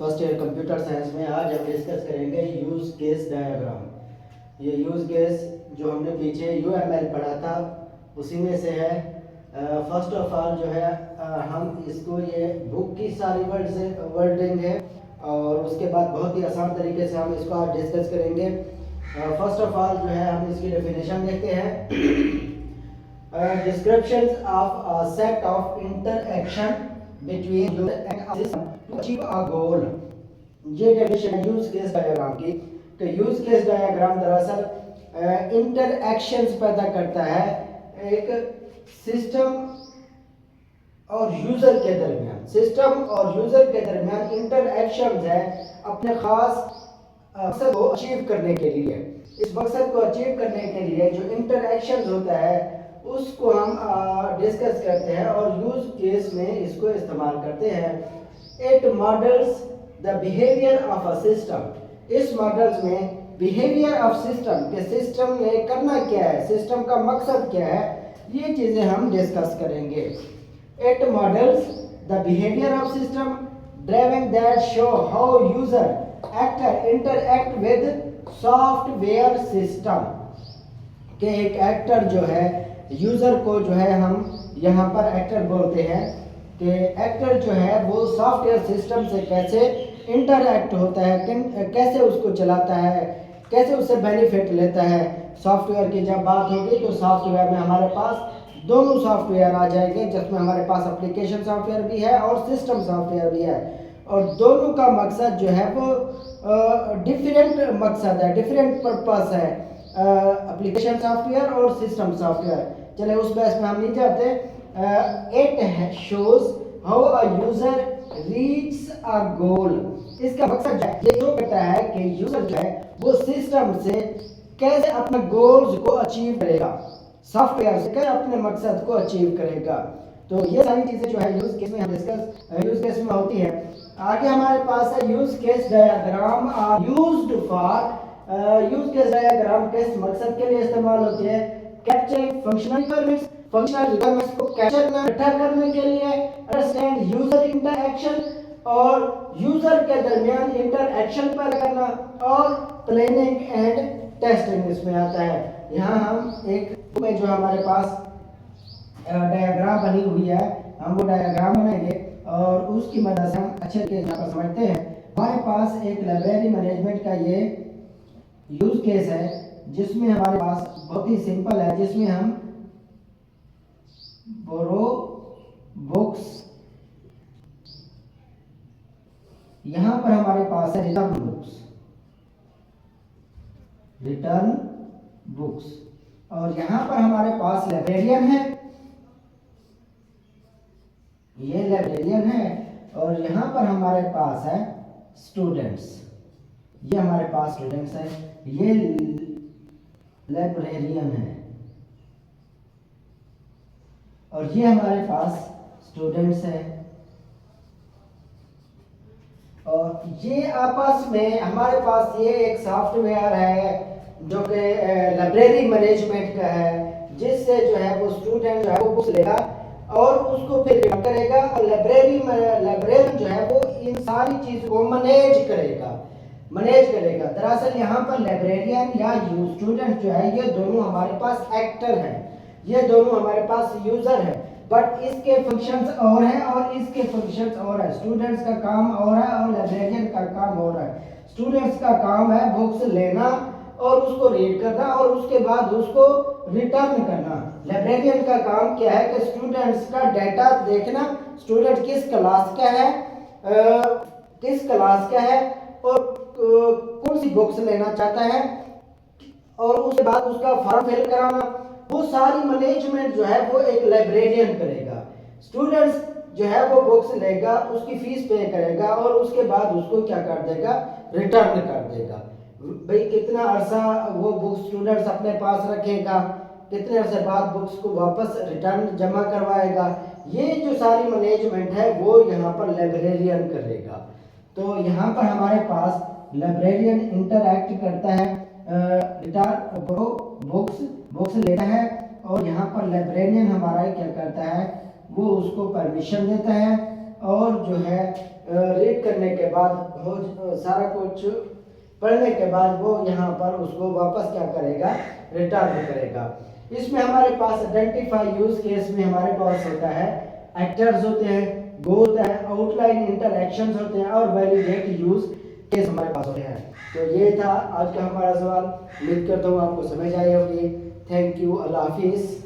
First year computer science में आज हम डिस्कस करेंगे यूज़ केस डायग्राम। ये यूज़ केस जो हमने पीछे यूएमएल पढ़ा था उसी में से है। फर्स्ट ऑफ ऑल जो है हम इसको ये बुक की सारी वर्डिंग है और उसके बाद बहुत ही आसान तरीके से हम इसको आज डिस्कस करेंगे। फर्स्ट ऑफ ऑल जो है हम इसकी डेफिनेशन देखते हैं। Descriptions of a set of interaction between user and system to achieve a goal। ये डेफिनेशन है यूज केस डायग्राम की। तो यूज केस डायग्राम दरअसल इंटरएक्शंस पैदा करता है एक सिस्टम और यूजर के दरमियान। सिस्टम और यूजर के दरमियान इंटरएक्शंस है अपने खास मकसद को अचीव करने के लिए। इस मकसद को अचीव करने के लिए जो इंटरएक्शंस होता है उसको हम डिस्कस करते हैं और यूज केस में इसको इस्तेमाल करते हैं। It models the behaviour of a system. इस मॉडल्स में बिहेवियर ऑफ सिस्टम के सिस्टम ने करना क्या है, सिस्टम का मकसद क्या है, ये चीजें हम डिस्कस करेंगे। It models the behaviour of system driving that show how user actor interact with software system. के एक एक्टर जो है यूजर को जो है हम यहाँ पर एक्टर बोलते हैं कि एक्टर जो है वो सॉफ्टवेयर सिस्टम से कैसे इंटरएक्ट होता है, कैसे उसको चलाता है, कैसे उससे बेनिफिट लेता है। सॉफ्टवेयर की जब बात होगी तो सॉफ्टवेयर में हमारे पास दोनों सॉफ्टवेयर आ जाएंगे जिसमें हमारे पास एप्लीकेशन सॉफ्टवेयर भी है और सिस्टम सॉफ्टवेयर भी है और दोनों का मकसद जो है वो डिफरेंट मकसद है, डिफरेंट पर्पस है, एप्लीकेशन सॉफ्टवेयर और सिस्टम सॉफ्टवेयर। चले उस बेस में हम नहीं जाते। It shows how a user reach a goal. इसका मकसद ये शो करता है कि यूजर जो है वो सिस्टम से कैसे अपने गोल्स को अचीव करेगा, सॉफ्टवेयर से कैसे अपने मकसद को अचीव करेगा। तो ये सारी चीजें जो है यूज केस में हम डिस्कस यूज केस में होती है। आगे हमारे पास है use case diagram are used for. Use case diagram किस मकसद के लिए इस्तेमाल होती है? Capturing functional requirements, functional requirements को कैप्चर करना, इकट्ठा करने के लिए, अंडरस्टैंड यूजर इंटरएक्शन और यूजर के दरमियान इंटरएक्शन पैदा करना और प्लानिंग एंड टेस्टिंग इसमें आता है। यहाँ हम एक में जो हमारे पास डायग्राम बनी हुई है हम वो डायग्राम बनाएंगे और उसकी मदद से हम अच्छे तरीके से समझते हैं। हमारे पास एक लाइब्रेरी मैनेजमेंट का ये यूज केस है जिसमें हमारे पास बहुत ही सिंपल है, जिसमें हम बोरो बुक्स, यहां पर हमारे पास है रिटर्न बुक्स और यहां पर हमारे पास लाइब्रेरियन है, ये लाइब्रेरियन है और यहां पर हमारे पास है स्टूडेंट्स, ये हमारे पास स्टूडेंट्स है, ये लाइब्रेरियन है और ये हमारे पास स्टूडेंट्स है। और ये आपस में हमारे पास ये एक सॉफ्टवेयर है जो कि लाइब्रेरी मैनेजमेंट का है, जिससे जो है वो स्टूडेंट जो है वो बुक्स लेगा और उसको फिर रिटर्न करेगा और लाइब्रेरियन जो है वो इन सारी चीज को मैनेज करेगा। दरअसल यहाँ पर लाइब्रेरियन या स्टूडेंट जो है ये दोनों हमारे पास एक्टर हैं, ये दोनों हमारे पास यूजर है, बट इसके फंक्शंस और हैं और इसके फंक्शंस और है। स्टूडेंट्स का काम और है और लाइब्रेरियन का काम और है। स्टूडेंट्स का काम है बुक्स लेना और उसको रीड करना और उसके बाद उसको रिटर्न करना। लाइब्रेरियन का काम क्या है कि स्टूडेंट्स का डाटा देखना, स्टूडेंट किस क्लास का है और कौन सी बुक्स लेना चाहता है और उसके बाद उसका फॉर्म फिल कराना, वो सारी मैनेजमेंट जो है वो एक लाइब्रेरियन करेगा। स्टूडेंट्स जो है वो बुक्स लेगा, उसकी फीस पे करेगा और उसके बाद उसको क्या कर देगा, रिटर्न कर देगा। भाई कितना अरसा वो बुक्स स्टूडेंट्स अपने पास रखेगा, कितने अरसे बाद बुक्स को वापस रिटर्न जमा करवाएगा, ये जो सारी मैनेजमेंट है वो यहाँ पर लाइब्रेरियन करेगा। तो यहाँ पर हमारे पास लाइब्रेरियन इंटरएक्ट करता है, बुक्स लेता है और यहाँ पर लाइब्रेरियन हमारा क्या करता है, वो उसको परमिशन देता है और जो है रीड करने के बाद हो सारा कुछ पढ़ने के बाद वो यहाँ पर उसको वापस क्या करेगा, रिटर्न करेगा। इसमें हमारे पास आइडेंटिफाई यूज केस में हमारे पास होता है एक्टर्स होते हैं, गो होता है, आउटलाइन इंटरैक्शंस होते हैं और वैलिडेट यूज केस हमारे पास होते हैं। तो ये था आज का हमारा सवाल। उम्मीद करता हूँ आपको समझ आई होगी। थैंक यू, अल्लाह हाफिज़।